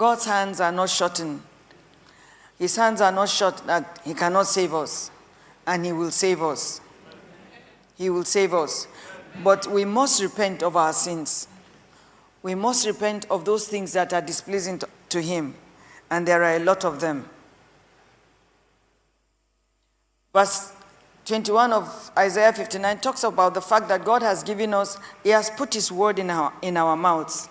God's hands are not shortened. His hands are not short that he cannot save us. And he will save us. He will save us. But we must repent of our sins. We must repent of those things that are displeasing to him. And there are a lot of them. Verse 21 of Isaiah 59 talks about the fact that God has given us, he has put his word in our mouths.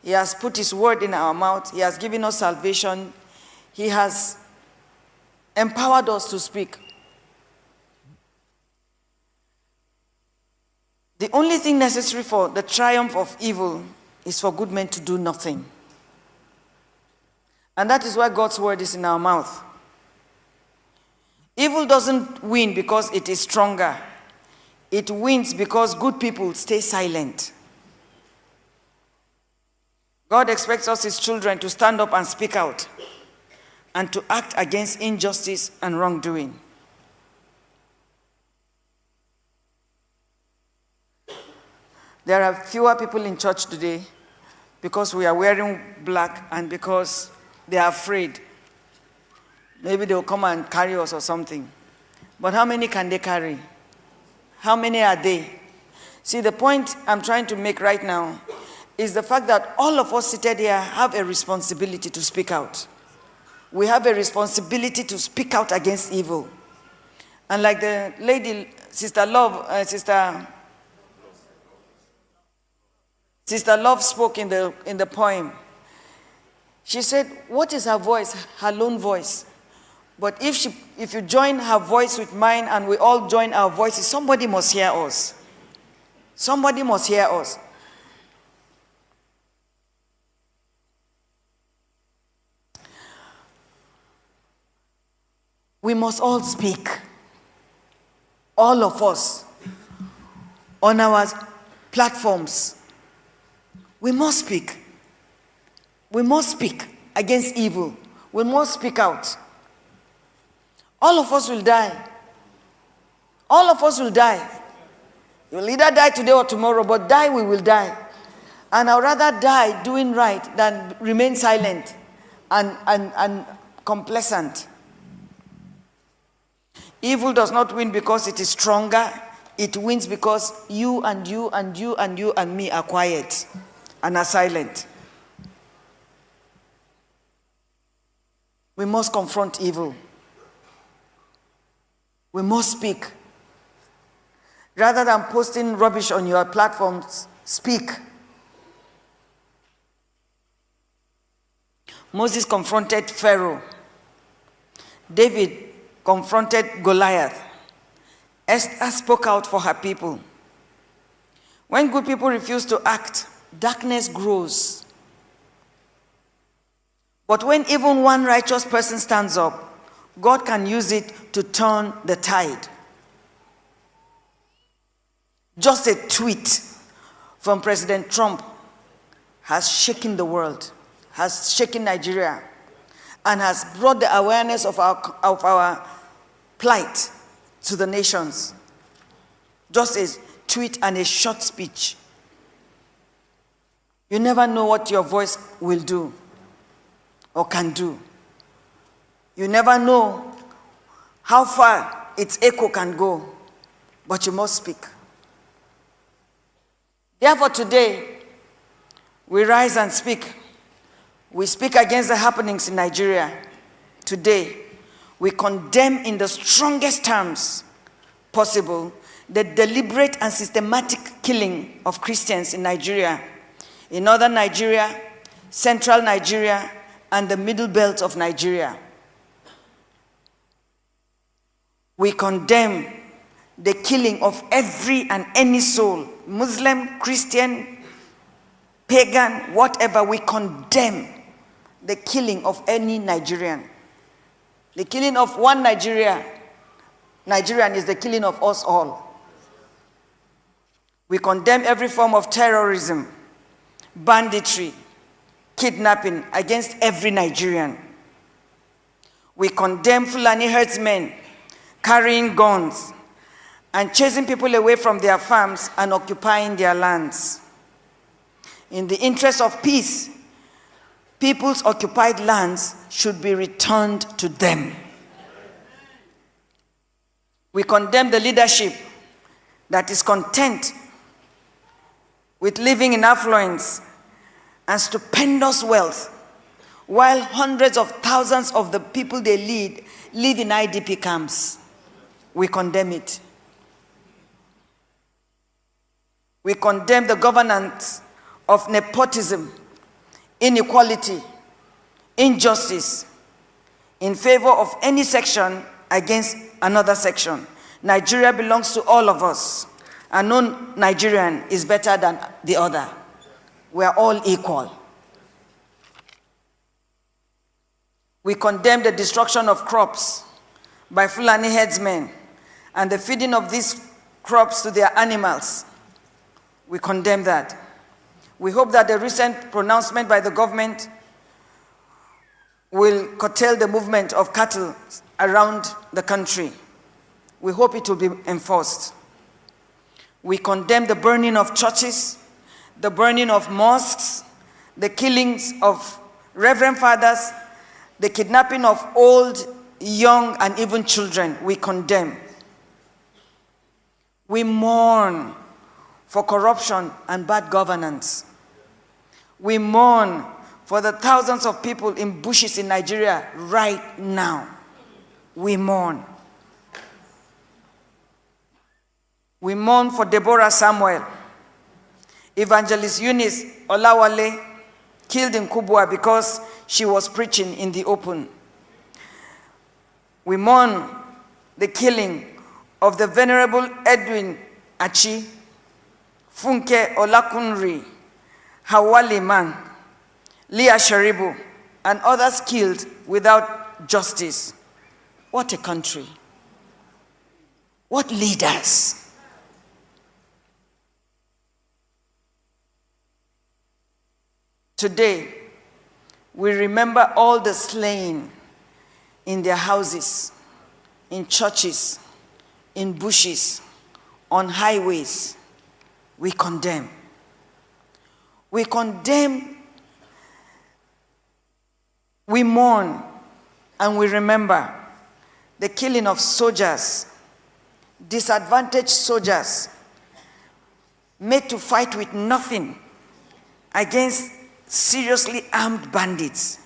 He has put his word in our mouth. He has given us salvation. He has empowered us to speak. The only thing necessary for the triumph of evil is for good men to do nothing. And that is why God's word is in our mouth. Evil doesn't win because it is stronger. It wins because good people stay silent. God expects us, his children, to stand up and speak out and to act against injustice and wrongdoing. There are fewer people in church today because we are wearing black and because they are afraid. Maybe they'll come and carry us or something. But how many can they carry? How many are they? See, the point I'm trying to make right now is the fact that all of us seated here have a responsibility to speak out. We have a responsibility to speak out against evil. And like the lady, Sister Love spoke in the poem. She said, what is her voice? Her lone voice. But if you join her voice with mine and we all join our voices, somebody must hear us. Somebody must hear us. We must all speak. All of us. On our platforms. We must speak. We must speak against evil. We must speak out. All of us will die. All of us will die. You'll either die today or tomorrow, but die we will die. And I'd rather die doing right than remain silent and complacent. Evil does not win because it is stronger. It wins because you and you and you and you and me are quiet and are silent. We must confront evil. We must speak. Rather than posting rubbish on your platforms, speak. Moses confronted Pharaoh. David confronted Goliath. Esther spoke out for her people. When good people refuse to act, darkness grows. But when even one righteous person stands up, God can use it to turn the tide. Just a tweet from President Trump has shaken the world, has shaken Nigeria, and has brought the awareness of our plight to the nations. Just a tweet and a short speech. You never know what your voice will do or can do. You never know how far its echo can go, but you must speak. Therefore today, we rise and speak. We speak against the happenings in Nigeria. Today, we condemn in the strongest terms possible the deliberate and systematic killing of Christians in Nigeria, in northern Nigeria, central Nigeria, and the middle belt of Nigeria. We condemn the killing of every and any soul, Muslim, Christian, pagan, whatever. We condemn the killing of any Nigerian. The killing of one Nigerian is the killing of us all. We condemn every form of terrorism, banditry, kidnapping against every Nigerian. We condemn Fulani herdsmen carrying guns and chasing people away from their farms and occupying their lands. In the interest of peace, people's occupied lands should be returned to them. We condemn the leadership that is content with living in affluence and stupendous wealth, while hundreds of thousands of the people they lead live in IDP camps. We condemn it. We condemn the governance of nepotism, inequality, injustice in favor of any section against another section. Nigeria belongs to all of us, and no Nigerian is better than the other. We are all equal. We condemn the destruction of crops by Fulani headsmen and the feeding of these crops to their animals. We condemn that. We hope that the recent pronouncement by the government will curtail the movement of cattle around the country. We hope it will be enforced. We condemn the burning of churches, the burning of mosques, the killings of reverend fathers, the kidnapping of old, young, and even children. We condemn. We mourn for corruption and bad governance. We mourn for the thousands of people in bushes in Nigeria right now. We mourn. We mourn for Deborah Samuel, Evangelist Eunice Olawale, killed in Kubwa because she was preaching in the open. We mourn the killing of the Venerable Edwin Achi, Funke Olakunri, Hawali Man, Leah Sharibu, and others killed without justice. What a country. What leaders. Today, we remember all the slain in their houses, in churches, in bushes, on highways. We condemn. We condemn, we mourn, and we remember the killing of soldiers, disadvantaged soldiers, made to fight with nothing against seriously armed bandits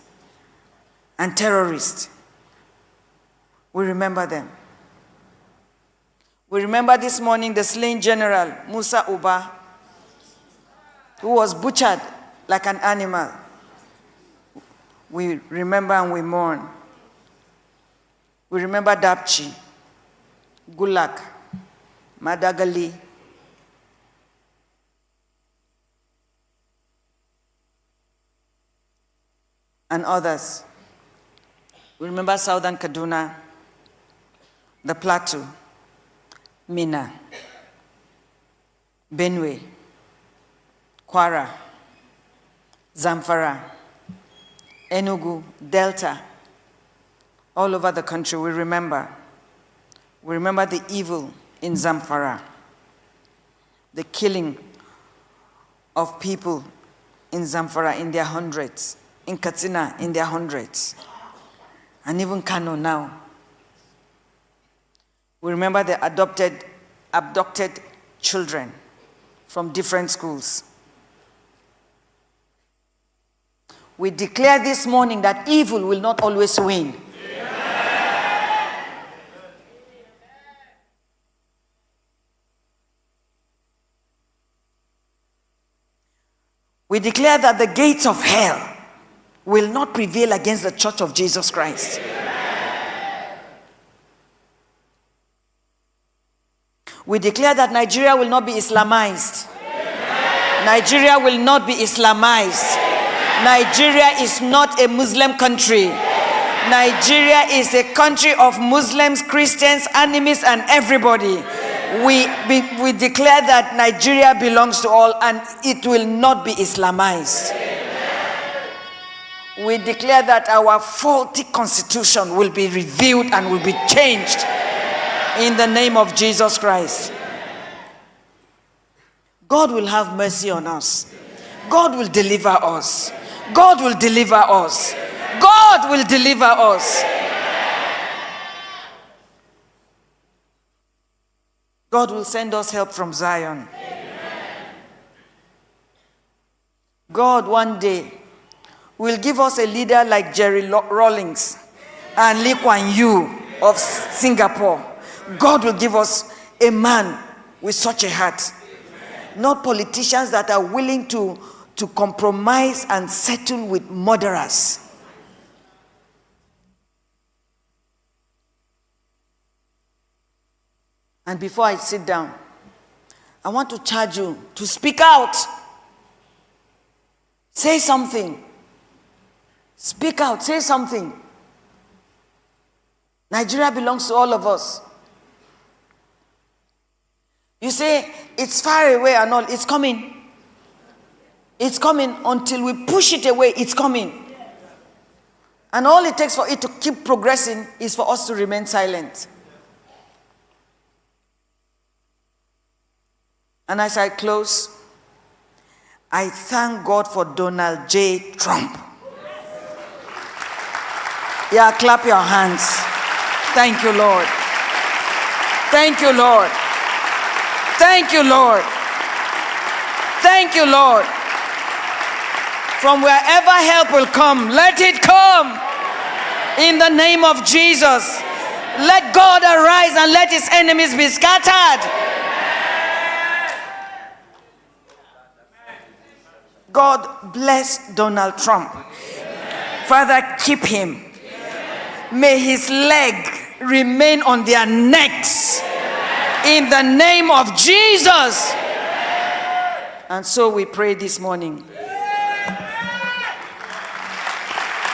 and terrorists. We remember them. We remember this morning the slain general, Musa Uba, who was butchered like an animal. We remember and we mourn. We remember Dapchi, Gulak, Madagali, and others. We remember Southern Kaduna, the Plateau, Mina, Benue, Kwara, Zamfara, Enugu, Delta, all over the country. We remember. We remember the evil in Zamfara, the killing of people in Zamfara in their hundreds, in Katsina in their hundreds, and even Kano now. We remember the abducted children from different schools. We declare this morning that evil will not always win. Amen. We declare that the gates of hell will not prevail against the Church of Jesus Christ. Amen. We declare that Nigeria will not be Islamized. Amen. Nigeria will not be Islamized. Amen. Nigeria is not a Muslim country. Amen. Nigeria is a country of Muslims, Christians, animists, and everybody. Amen. We declare that Nigeria belongs to all and it will not be Islamized. Amen. We declare that our faulty constitution will be reviewed and will be changed in the name of Jesus Christ. God will have mercy on us. God will deliver us. God will deliver us. God will deliver us. God will send us help from Zion. God one day will give us a leader like Jerry Rawlings and Lee Kuan Yew of Singapore. God will give us a man with such a heart. Not politicians that are willing to compromise and settle with murderers. And before I sit down, I want to charge you to speak out. Say something. Speak out. Say something. Nigeria belongs to all of us. You say, it's far away and all. It's coming. It's coming. Until we push it away, it's coming. And all it takes for it to keep progressing is for us to remain silent. And as I close, I thank God for Donald J. Trump. Yeah, clap your hands. Thank you, Lord. Thank you, Lord. Thank you, Lord. Thank you, Lord. From wherever help will come, let it come. In the name of Jesus. Let God arise and let his enemies be scattered. God bless Donald Trump. Father, keep him. May his leg remain on their necks. In the name of Jesus. And so we pray this morning.